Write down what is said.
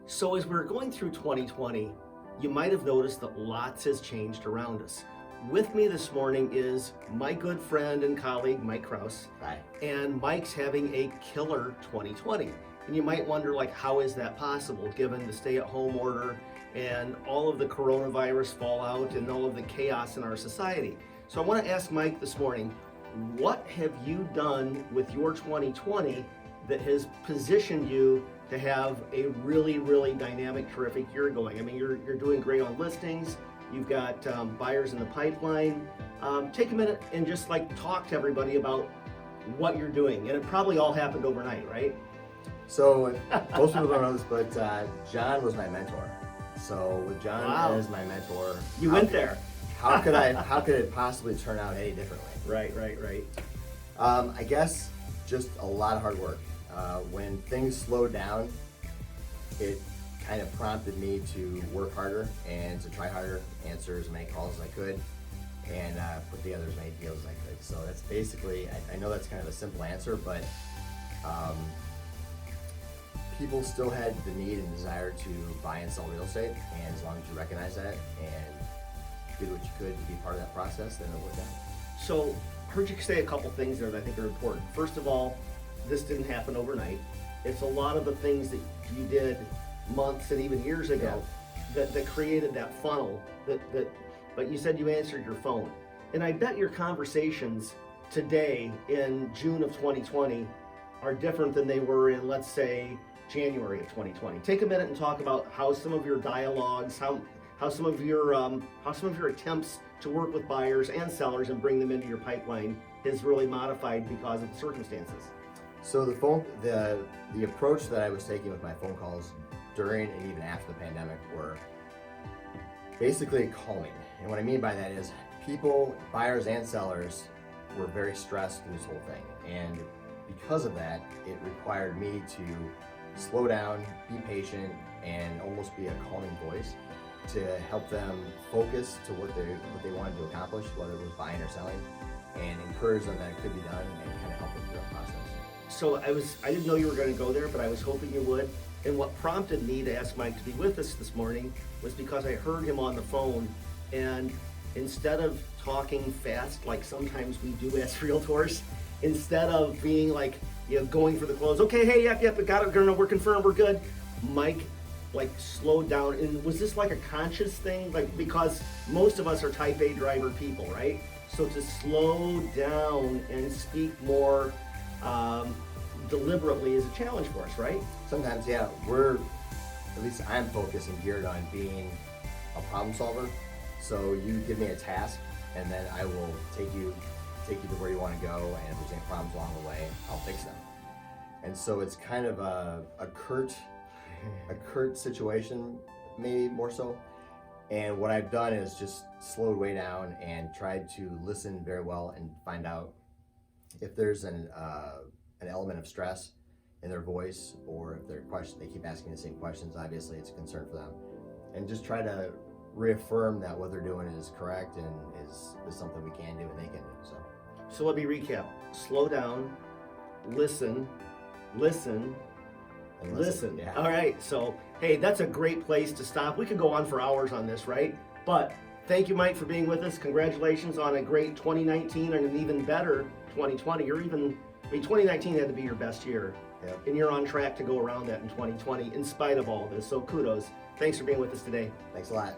So as we're going through 2020, you might have noticed that lots has changed around us. With me this morning is my good friend and colleague, Mike Crouse. Hi. And Mike's having a killer 2020. And you might wonder, like, how is that possible given the stay-at-home order and all of the coronavirus fallout and all of the chaos in our society? So I want to ask Mike this morning, what have you done with your 2020 that has positioned you to have a really, really dynamic, terrific year going? I mean, you're doing great on listings. You've got buyers in the pipeline. Take a minute and just talk to everybody about what you're doing. And it probably all happened overnight, right? So most people don't know this, but John was my mentor. So with John Wow. as my mentor, You went there. How could it possibly turn out any differently? Right. I guess just a lot of hard work. When things slowed down, it kind of prompted me to work harder and to try harder, answer as many calls as I could, and put together as many deals as I could. So that's basically, I know that's kind of a simple answer, but people still had the need and desire to buy and sell real estate, and as long as you recognize that and did what you could to be part of that process, then it worked out. So I heard you say a couple things there that I think are important. First of all, this didn't happen overnight. It's a lot of the things that you did months and even years ago that created that funnel but you said you answered your phone. And I bet your conversations today in June of 2020 are different than they were in, let's say, January of 2020. Take a minute and talk about how some of your dialogues, how some of your attempts to work with buyers and sellers and bring them into your pipeline is really modified because of the circumstances. So the approach that I was taking with my phone calls during and even after the pandemic were basically calming. And what I mean by that is people, buyers and sellers, were very stressed through this whole thing. And because of that, it required me to slow down, be patient, and almost be a calming voice to help them focus to what they wanted to accomplish, whether it was buying or selling, and encourage them that it could be done and kind of help them through that process. So I didn't know you were going to go there, but I was hoping you would. And what prompted me to ask Mike to be with us this morning was because I heard him on the phone, and instead of talking fast like sometimes we do as realtors, instead of being going for the close, okay, hey, yep, we got it, we're confirmed, we're good, Mike slowed down. And was this a conscious thing? Because most of us are type A driver people, right? So to slow down and speak more deliberately is a challenge for us, right? Sometimes, at least I'm focused and geared on being a problem solver. So you give me a task, and then I will take you to where you want to go, and if there's any problems along the way, I'll fix them. And so it's kind of a curt situation, maybe more so. And what I've done is just slowed way down and tried to listen very well and find out if there's an element of stress in their voice, or if they keep asking the same questions. Obviously, it's a concern for them, and just try to reaffirm that what they're doing is correct and is something we can do and they can do. So let me recap. Slow down, listen. Yeah. All right, so hey, that's a great place to stop. We could go on for hours on this, right? But thank you, Mike, for being with us. Congratulations on a great 2019 and an even better 2020. 2019 had to be your best year. Yep. And you're on track to go around that in 2020 in spite of all of this. So kudos. Thanks for being with us today. Thanks a lot.